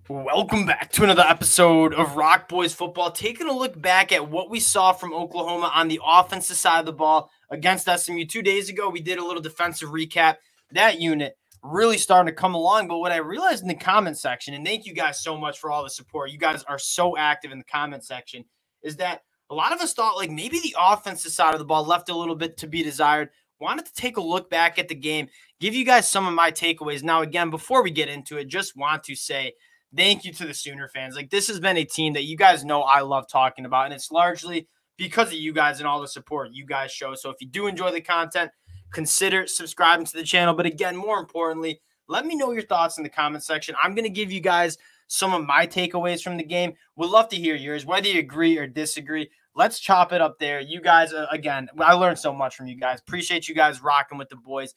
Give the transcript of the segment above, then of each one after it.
Welcome back to another episode of Rock Boys Football, taking a look back at what we saw from Oklahoma on the offensive side of the ball against SMU 2 days ago. We did a little defensive recap. That unit really starting to come along, but what I realized in the comment section, and thank you guys so much for all the support, you guys are so active in the comment section, is that a lot of us thought like maybe the offensive side of the ball left a little bit to be desired. Wanted to take a look back at the game, give you guys some of my takeaways. Now, again, before we get into it, just want to say thank you to the Sooner fans. Like, this has been a team that you guys know I love talking about, and it's largely because of you guys and all the support you guys show. So if you do enjoy the content, consider subscribing to the channel. But again, more importantly, let me know your thoughts in the comment section. I'm going to give you guys some of my takeaways from the game. Would love to hear yours, whether you agree or disagree. Let's chop it up there. You guys, again, I learned so much from you guys. Appreciate you guys rocking with the boys.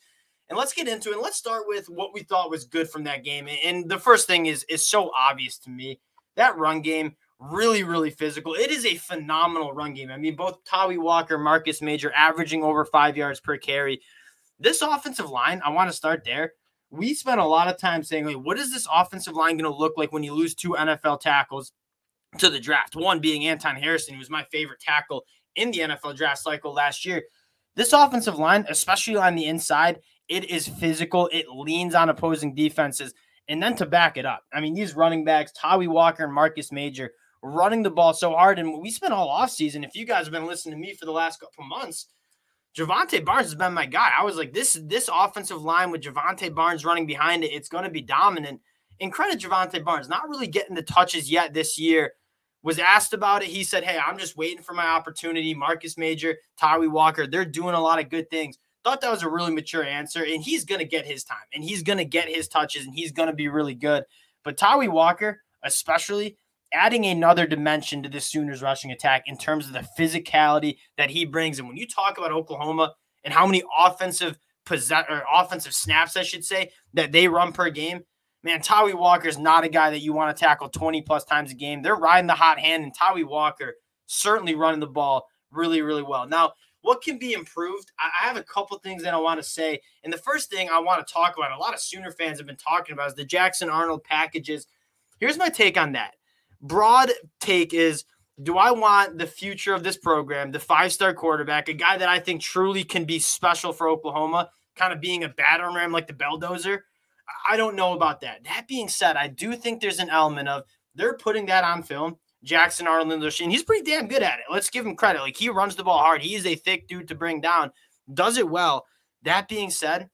And let's get into it. And let's start with what we thought was good from that game. And the first thing is so obvious to me. That run game, really, really physical. It is a phenomenal run game. I mean, both Tawi Walker, Marcus Major averaging over 5 yards per carry. This offensive line, I want to start there. We spent a lot of time saying, like, what is this offensive line going to look like when you lose 2 NFL tackles to the draft? One being Anton Harrison, who was my favorite tackle in the NFL draft cycle last year. This offensive line, especially on the inside, it is physical. It leans on opposing defenses. And then to back it up, I mean, these running backs, Tawi Walker and Marcus Major, running the ball so hard. And we spent all offseason, if you guys have been listening to me for the last couple months, Javonte Barnes has been my guy. I was like, this offensive line with Javonte Barnes running behind it, it's going to be dominant. And credit Javonte Barnes, not really getting the touches yet this year. Was asked about it. He said, hey, I'm just waiting for my opportunity. Marcus Major, Tawi Walker, they're doing a lot of good things. Thought that was a really mature answer, and he's going to get his time, and he's going to get his touches, and he's going to be really good. But Tawi Walker, especially, adding another dimension to the Sooners rushing attack in terms of the physicality that he brings. And when you talk about Oklahoma and how many offensive snaps, I should say, that they run per game, man, Tawi Walker is not a guy that you want to tackle 20-plus times a game. They're riding the hot hand, and Tawi Walker certainly running the ball really, really well. Now, what can be improved? I have a couple things that I want to say. And the first thing I want to talk about, a lot of Sooner fans have been talking about, is the Jackson Arnold packages. Here's my take on that. Broad take is, do I want the future of this program, the 5-star quarterback, a guy that I think truly can be special for Oklahoma, kind of being a battering ram like the Belldozer? I don't know about that. That being said, I do think there's an element of they're putting that on film. Jackson Arnold in the machine. He's pretty damn good at it. Let's give him credit. Like, he runs the ball hard. He is a thick dude to bring down. Does it well. That being said,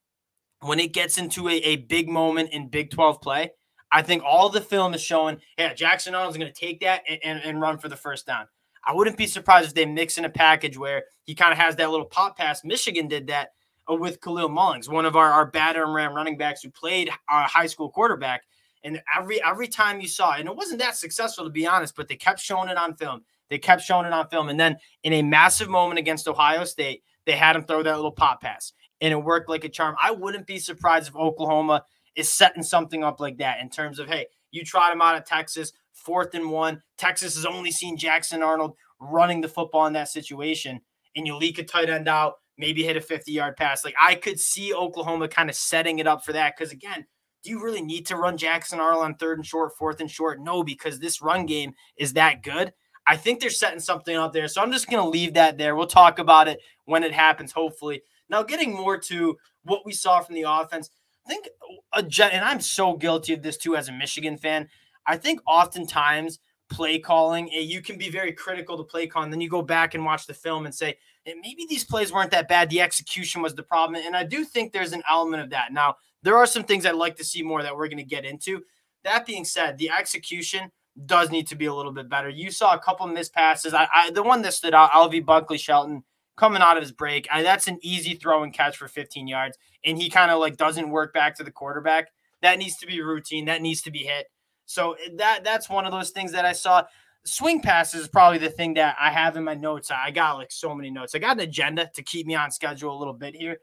when it gets into a big moment in Big 12 play, I think all the film is showing, yeah, Jackson Arnold's going to take that and run for the first down. I wouldn't be surprised if they mix in a package where he kind of has that little pop pass. Michigan did that with Khalil Mullings, one of our batter ram running backs who played high school quarterback. And every time you saw it, and it wasn't that successful, to be honest, but they kept showing it on film. And then in a massive moment against Ohio State, they had him throw that little pop pass, and it worked like a charm. I wouldn't be surprised if Oklahoma is setting something up like that in terms of, hey, you trot him out of Texas, 4th and 1. Texas has only seen Jackson Arnold running the football in that situation, and you leak a tight end out, maybe hit a 50-yard pass. Like, I could see Oklahoma kind of setting it up for that because, again, do you really need to run Jackson Arnold on 3rd and short, 4th and short? No, because this run game is that good. I think they're setting something up there, so I'm just going to leave that there. We'll talk about it when it happens, hopefully. Now, getting more to what we saw from the offense, I think, and I'm so guilty of this too as a Michigan fan, I think oftentimes play calling, you can be very critical to play calling, then you go back and watch the film and say, maybe these plays weren't that bad, the execution was the problem, and I do think there's an element of that. Now, there are some things I'd like to see more that we're going to get into. That being said, the execution does need to be a little bit better. You saw a couple missed passes. The one that stood out, LV Buckley Shelton coming out of his break. That's an easy throw and catch for 15 yards, and he kind of like doesn't work back to the quarterback. That needs to be routine. That needs to be hit. So that's one of those things that I saw. Swing passes is probably the thing that I have in my notes. I got like so many notes. I got an agenda to keep me on schedule a little bit here.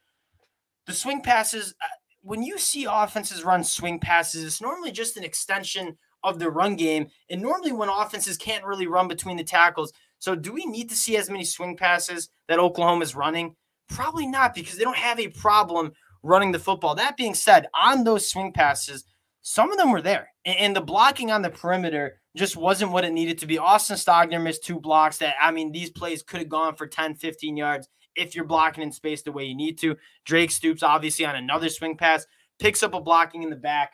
The swing passes, when you see offenses run swing passes, it's normally just an extension of the run game. And normally when offenses can't really run between the tackles. So do we need to see as many swing passes that Oklahoma is running? Probably not, because they don't have a problem running the football. That being said, on those swing passes, some of them were there. And the blocking on the perimeter just wasn't what it needed to be. Austin Stogner missed 2 blocks that, I mean, these plays could have gone for 10, 15 yards if you're blocking in space the way you need to. Drake Stoops, obviously, on another swing pass, picks up a blocking in the back.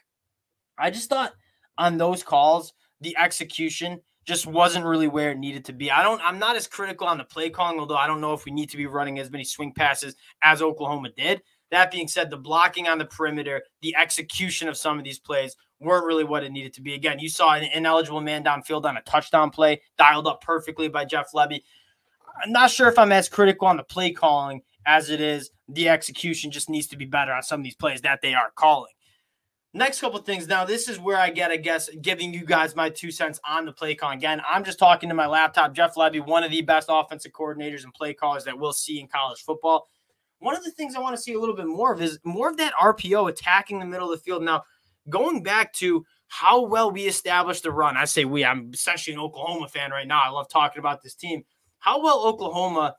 I just thought on those calls, the execution just wasn't really where it needed to be. I'm not as critical on the play calling, although I don't know if we need to be running as many swing passes as Oklahoma did. That being said, the blocking on the perimeter, the execution of some of these plays weren't really what it needed to be. Again, you saw an ineligible man downfield on a touchdown play, dialed up perfectly by Jeff Lebby. I'm not sure if I'm as critical on the play calling as it is the execution just needs to be better on some of these plays that they are calling. Next couple of things. Now, this is where I get, I guess, giving you guys my 2 cents on the play calling. Again, I'm just talking to my laptop. Jeff Lebby, one of the best offensive coordinators and play callers that we'll see in college football. One of the things I want to see a little bit more of is more of that RPO attacking the middle of the field. Now, going back to how well we established the run, I say we, I'm essentially an Oklahoma fan right now. I love talking about this team. How well Oklahoma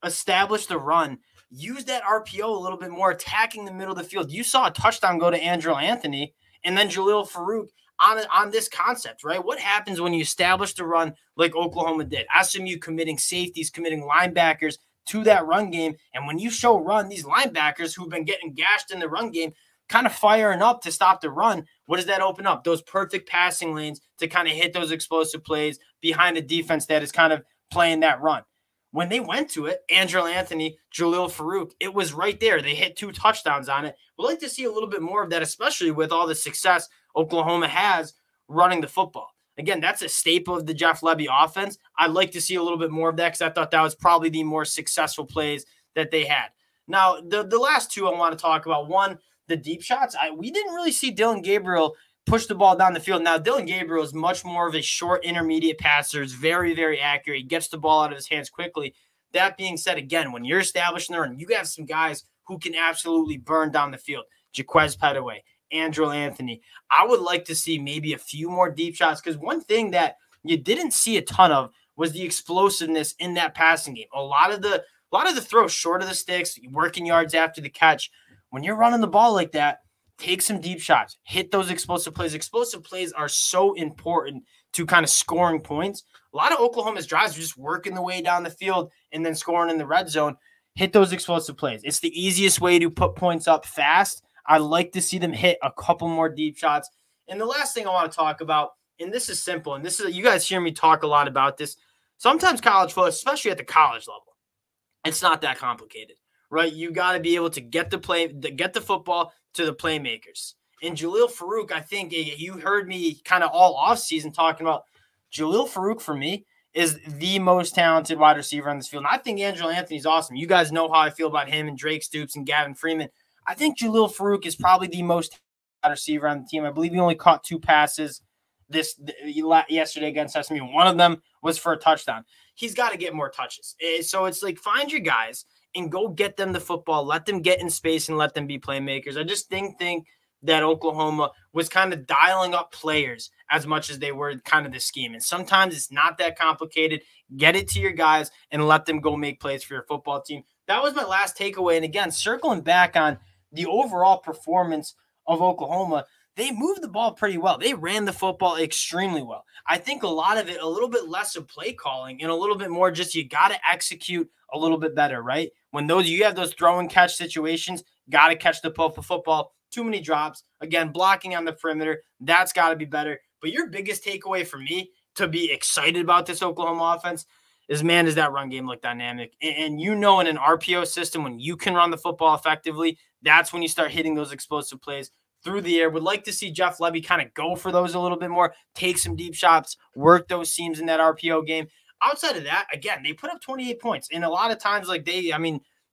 established the run, use that RPO a little bit more, attacking the middle of the field. You saw a touchdown go to Andrew Anthony and then Jalil Farouk on this concept, right? What happens when you establish the run like Oklahoma did? SMU committing safeties, committing linebackers to that run game. And when you show run, these linebackers who've been getting gashed in the run game kind of firing up to stop the run. What does that open up? Those perfect passing lanes to kind of hit those explosive plays behind a defense that is kind of playing that run. When they went to it, Andrew Anthony, Jalil Farouk, it was right there. They hit 2 touchdowns on it. We'd like to see a little bit more of that, especially with all the success Oklahoma has running the football. Again, that's a staple of the Jeff Lebby offense. I'd like to see a little bit more of that because I thought that was probably the more successful plays that they had. Now, the last 2 I want to talk about. One, the deep shots. We didn't really see Dylan Gabriel push the ball down the field. Now, Dylan Gabriel is much more of a short intermediate passer. Is very, very accurate. He gets the ball out of his hands quickly. That being said, again, when you're establishing the run, you have some guys who can absolutely burn down the field. Jaquez Petaway, Andrew Anthony. I would like to see maybe a few more deep shots because one thing that you didn't see a ton of was the explosiveness in that passing game. A lot of the throws short of the sticks, working yards after the catch. When you're running the ball like that, take some deep shots, hit those explosive plays. Explosive plays are so important to kind of scoring points. A lot of Oklahoma's drives are just working the way down the field and then scoring in the red zone. Hit those explosive plays. It's the easiest way to put points up fast. I'd like to see them hit a couple more deep shots. And the last thing I want to talk about, and this is simple, and this is, you guys hear me talk a lot about this. Sometimes college football, especially at the college level, it's not that complicated, right? You got to be able to get the football to the playmakers. And Jalil Farouk, I think you heard me kind of all offseason talking about Jalil Farouk for me is the most talented wide receiver on this field. And I think Andrew Anthony's awesome. You guys know how I feel about him and Drake Stoops and Gavin Freeman. I think Jalil Farouk is probably the most wide receiver on the team. I believe he only caught 2 passes yesterday against SMU. One of them was for a touchdown. He's got to get more touches. So it's like find your guys and go get them the football. Let them get in space and let them be playmakers. I just think that Oklahoma was kind of dialing up players as much as they were kind of the scheme. And sometimes it's not that complicated. Get it to your guys and let them go make plays for your football team. That was my last takeaway. And again, circling back on the overall performance of Oklahoma, they moved the ball pretty well. They ran the football extremely well. I think a lot of it, a little bit less of play calling and a little bit more just you got to execute a little bit better, right? When you have those throw and catch situations, got to catch the football. Too many drops. Again, blocking on the perimeter, that's got to be better. But your biggest takeaway for me to be excited about this Oklahoma offense is that run game look dynamic. And in an RPO system, when you can run the football effectively, that's when you start hitting those explosive plays through the air. Would like to see Jeff Lebby kind of go for those a little bit more, take some deep shots, work those seams in that RPO game. Outside of that, again, they put up 28 points. And a lot of times,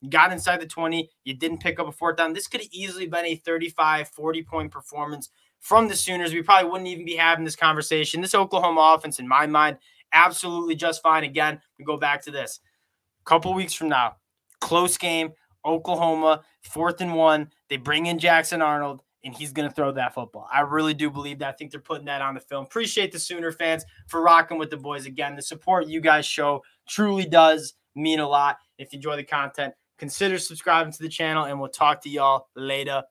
got inside the 20, you didn't pick up a 4th down. This could have easily been a 35, 40-point performance from the Sooners. We probably wouldn't even be having this conversation. This Oklahoma offense, in my mind, absolutely just fine. Again, we go back to this. A couple weeks from now, close game, Oklahoma, 4th and 1. They bring in Jackson Arnold, and he's going to throw that football. I really do believe that. I think they're putting that on the film. Appreciate the Sooner fans for rocking with the boys again. The support you guys show truly does mean a lot. If you enjoy the content, consider subscribing to the channel, and we'll talk to y'all later.